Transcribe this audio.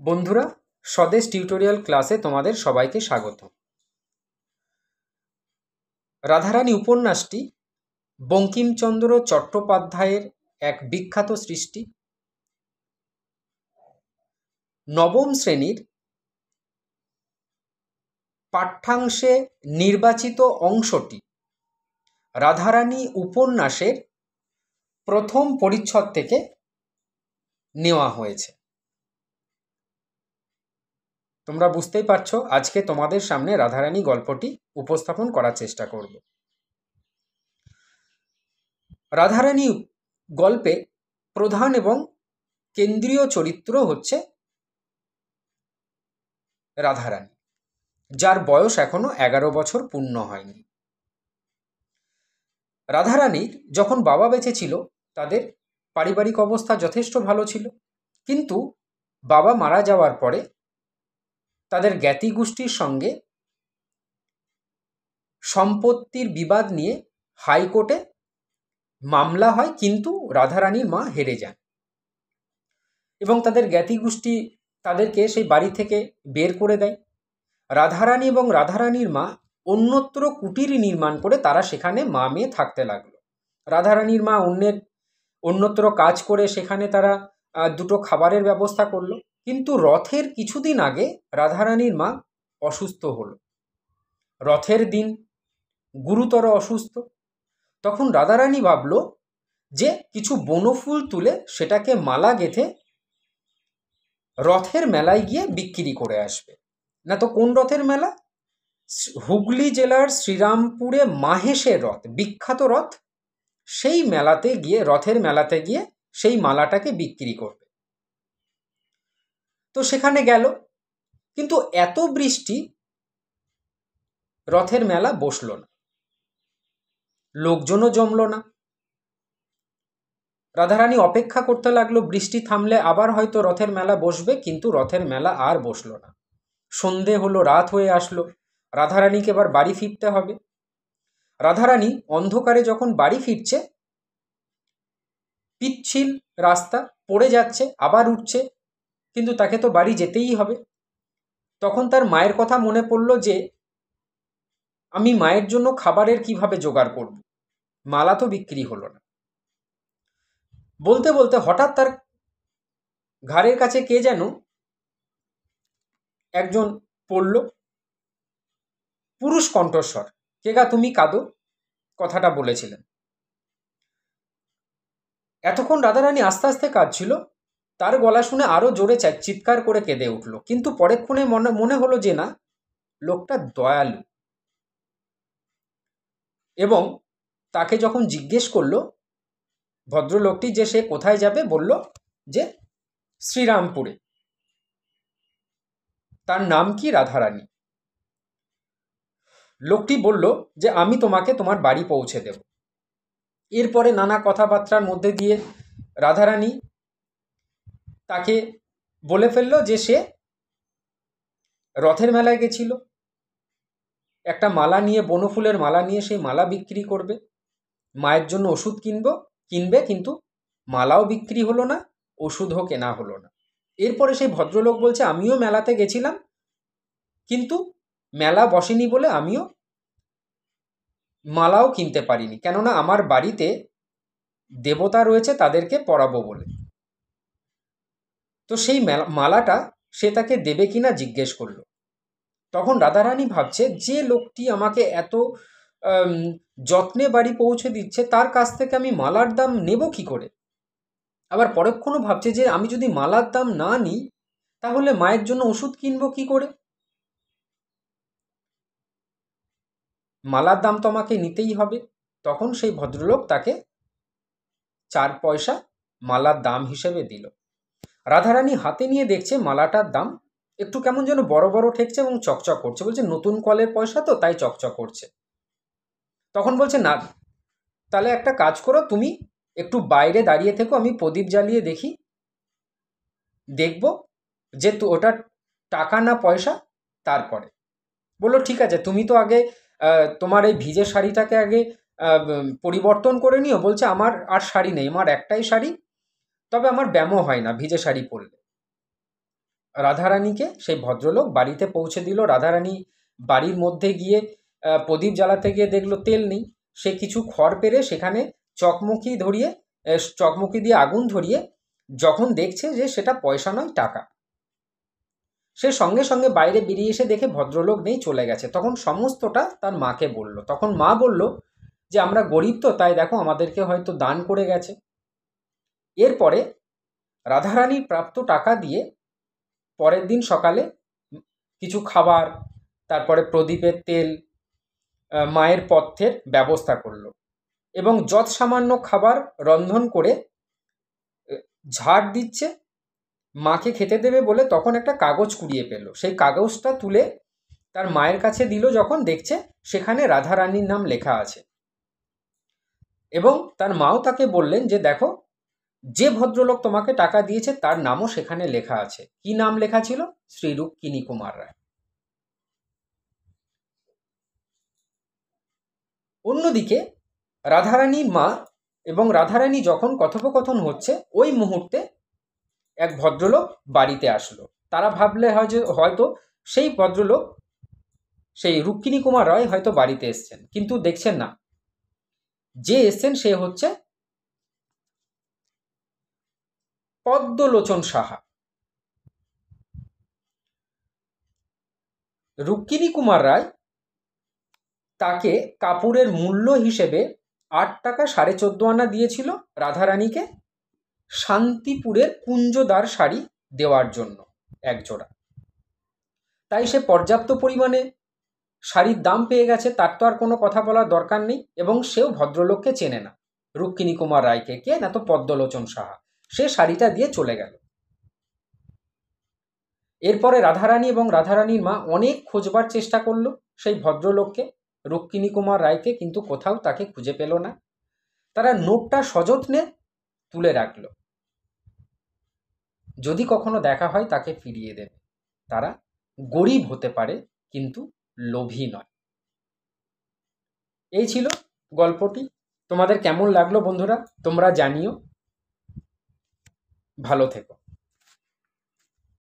বন্ধুরা, স্বদেশ টিউটোরিয়াল ক্লাসে তোমাদের সবাইকে স্বাগত। রাধারানী উপন্যাসটি বঙ্কিমচন্দ্র চট্টোপাধ্যায়ের এক বিখ্যাত সৃষ্টি। নবম শ্রেণীর পাঠ্যাংশে নির্বাচিত অংশটি রাধারানী উপন্যাসের প্রথম পরিচ্ছদ থেকে নেওয়া হয়েছে। তোমরা বুঝতেই পারছো, আজকে তোমাদের সামনে রাধারানী গল্পটি উপস্থাপন করার চেষ্টা করব। রাধারানী গল্পে প্রধান এবং কেন্দ্রীয় চরিত্র হচ্ছে রাধারানী, যার বয়স এখনো 11 বছর পূর্ণ হয়নি। রাধারানীর যখন বাবা বেঁচে ছিল, তাদের পারিবারিক অবস্থা যথেষ্ট ভালো ছিল, কিন্তু বাবা মারা যাওয়ার পরে তাদের জ্ঞাতি গোষ্ঠীর সঙ্গে সম্পত্তির বিবাদ নিয়ে হাইকোর্টে মামলা হয়, কিন্তু রাধারানীর মা হেরে যান এবং তাদের জ্ঞাতি গোষ্ঠী তাদেরকে সেই বাড়ি থেকে বের করে দেয়। রাধারানী এবং রাধারানীর মা অন্যত্র কুটির নির্মাণ করে তারা সেখানে মা মেয়ে থাকতে লাগলো। রাধারানীর মা অন্যত্র কাজ করে সেখানে তারা দুটো খাবারের ব্যবস্থা করলো, কিন্তু রথের কিছুদিন আগে রাধারানীর মা অসুস্থ হলো। রথের দিন গুরুতর অসুস্থ। তখন রাধারানী ভাবল যে কিছু বনফুল তুলে সেটাকে মালা গেঁথে রথের মেলায় গিয়ে বিক্রি করে আসবে। না তো কোন রথের মেলা? হুগলি জেলার শ্রীরামপুরে মাহেশের রথ, বিখ্যাত রথ। সেই মেলাতে গিয়ে, রথের মেলাতে গিয়ে সেই মালাটাকে বিক্রি করবে। তো সেখানে গেল, কিন্তু এত বৃষ্টি, রথের মেলা বসলো না, লোকজনও জমলো না। রাধারানী অপেক্ষা করতে লাগলো, বৃষ্টি থামলে আবার হয়তো রথের মেলা বসবে, কিন্তু রথের মেলা আর বসলো না। সন্ধে হলো, রাত হয়ে আসলো, রাধারানীকে এবার বাড়ি ফিরতে হবে। রাধারানী অন্ধকারে যখন বাড়ি ফিরছে, পিচ্ছিল রাস্তা, পড়ে যাচ্ছে আবার উঠছে, কিন্তু তাকে তো বাড়ি যেতেই হবে। তখন তার মায়ের কথা মনে পড়লো যে আমি মায়ের জন্য খাবারের কিভাবে জোগাড় করব, মালা তো বিক্রি হলো না। বলতে বলতে হঠাৎ তার ঘাড়ের কাছে কে যেন একজন পড়ল, পুরুষ কণ্ঠস্বর। কে গা তুমি কাঁদো, কথাটা বলেছিলেন। এতক্ষণ রাধারানী আস্তে আস্তে কাঁদছিল, তার গলা শুনে আরো জোরে চিৎকার করে কেঁদে উঠল, কিন্তু পরেক্ষণে মনে হলো যে না, লোকটা দয়ালু। এবং তাকে যখন জিজ্ঞেস করলো ভদ্রলোকটি যে সে কোথায় যাবে, বলল যে শ্রীরামপুরে। তার নাম কি? রাধারানী। লোকটি বলল যে আমি তোমাকে তোমার বাড়ি পৌঁছে দেব। এরপরে নানা কথাবার্তার মধ্যে দিয়ে রাধারানী তাকে বলে ফেলল যে সে রথের মেলায় গেছিল, একটা মালা নিয়ে, বনফুলের মালা নিয়ে সেই মালা বিক্রি করবে, মায়ের জন্য ওষুধ কিনবে, কিন্তু মালাও বিক্রি হলো না, ওষুধও কেনা হলো না। এরপরে সেই ভদ্রলোক বলছে আমিও মেলাতে গেছিলাম, কিন্তু মেলা বসেনি বলে আমিও মালাও কিনতে পারিনি, কেননা আমার বাড়িতে দেবতা রয়েছে, তাদেরকে পরাবো বলে। তো সেই মালাটা সে তাকে দেবে কিনা জিজ্ঞেস করলো। তখন রাধারানী ভাবছে যে লোকটি আমাকে এত যত্নে বাড়ি পৌঁছে দিচ্ছে, তার কাছ থেকে আমি মালার দাম নেব কি করে? আবার পরক্ষণও ভাবছে যে আমি যদি মালার দাম না নিই, তাহলে মায়ের জন্য ওষুধ কিনবো কি করে? মালার দাম তো আমাকে নিতেই হবে। তখন সেই ভদ্রলোক তাকে 4 পয়সা মালার দাম হিসেবে দিল। রাধারানী হাতে নিয়ে দেখছে মালাটার দাম একটু কেমন যেন বড় বড় ঠেকছে এবং চকচক করছে। বলছে নতুন কলের পয়সা তো, তাই চকচক করছে। তখন বলছে না, তাহলে একটা কাজ করো, তুমি একটু বাইরে দাঁড়িয়ে থেকো, আমি প্রদীপ জ্বালিয়ে দেখব যে ওটা টাকা না পয়সা। তারপরে বললো ঠিক আছে, তুমি তো আগে তোমার এই ভিজে শাড়িটাকে আগে পরিবর্তন করে নিও। বলছে আমার আর শাড়ি নেই, আমার একটাই শাড়ি, তবে আমার ব্যামো হয় না ভিজে শাড়ি পরলে। রাধারানীকে সেই ভদ্রলোক বাড়িতে পৌঁছে দিল। রাধারানী বাড়ির মধ্যে গিয়ে প্রদীপ জ্বালাতে গিয়ে দেখলো তেল নেই। সে কিছু খড় পেরে সেখানে চকমকি দিয়ে আগুন ধরিয়ে যখন দেখছে যে সেটা পয়সা নয় টাকা, সে সঙ্গে সঙ্গে বাইরে বেরিয়ে এসে দেখে ভদ্রলোক নেই, চলে গেছে। তখন সমস্তটা তার মাকে বলল। তখন মা বলল যে আমরা গরিব তো, তাই দেখো আমাদেরকে হয়তো দান করে গেছে। এরপরে রাধারানীর প্রাপ্ত টাকা দিয়ে পরের দিন সকালে কিছু খাবার, তারপরে প্রদীপের তেল, মায়ের পথ্যের ব্যবস্থা করলো এবং যৎ সামান্য খাবার রন্ধন করে ঝাড় দিচ্ছে মাকে খেতে দেবে বলে তখন একটা কাগজ কুড়িয়ে পেল। সেই কাগজটা তুলে তার মায়ের কাছে দিল, যখন দেখছে সেখানে রাধারানীর নাম লেখা আছে এবং তার মাও তাকে বললেন যে দেখো, যে ভদ্রলোক তোমাকে টাকা দিয়েছে তার নামও সেখানে লেখা আছে। কি নাম লেখা ছিল? শ্রী রুক্মিণী কুমার রায়। অন্যদিকে রাধারানীর মা এবং রাধারানী যখন কথোপকথন হচ্ছে, ওই মুহূর্তে এক ভদ্রলোক বাড়িতে আসলো। তারা ভাবলে হয়তো সেই ভদ্রলোক, সেই রুক্মিণী কুমার রায় হয়তো বাড়িতে এসছেন, কিন্তু দেখছেন না, যে এসছেন সে হচ্ছে পদ্মলোচন সাহা। রুক্মিণী কুমার রায় তাকে কাপড়ের মূল্য হিসেবে 8 টাকা 14.5 আনা দিয়েছিল রাধারানীকে শান্তিপুরের কুঞ্জদার শাড়ি দেওয়ার জন্য একজোড়া। তাই সে পর্যাপ্ত পরিমাণে শাড়ির দাম পেয়ে গেছে, তার তো আর কোনো কথা বলার দরকার নেই। এবং সেও ভদ্রলোককে চেনে না, রুক্মিণী কুমার রায়কে, কে না তো পদ্মলোচন সাহা। সে শাড়িটা দিয়ে চলে গেল। এরপরে রাধারানী এবং রাধারানীর মা অনেক খোঁজবার চেষ্টা করলো সেই ভদ্রলোককে, রুক্মিণী কুমার রায়কে, কিন্তু কোথাও তাকে খুঁজে পেল না। তারা নোটটা সযত্নে তুলে রাখলো, যদি কখনো দেখা হয় তাকে ফিরিয়ে দেবে। তারা গরিব হতে পারে কিন্তু লোভী নয়। এই ছিল গল্পটি। তোমাদের কেমন লাগলো বন্ধুরা তোমরা জানিও। ভালো থেকো।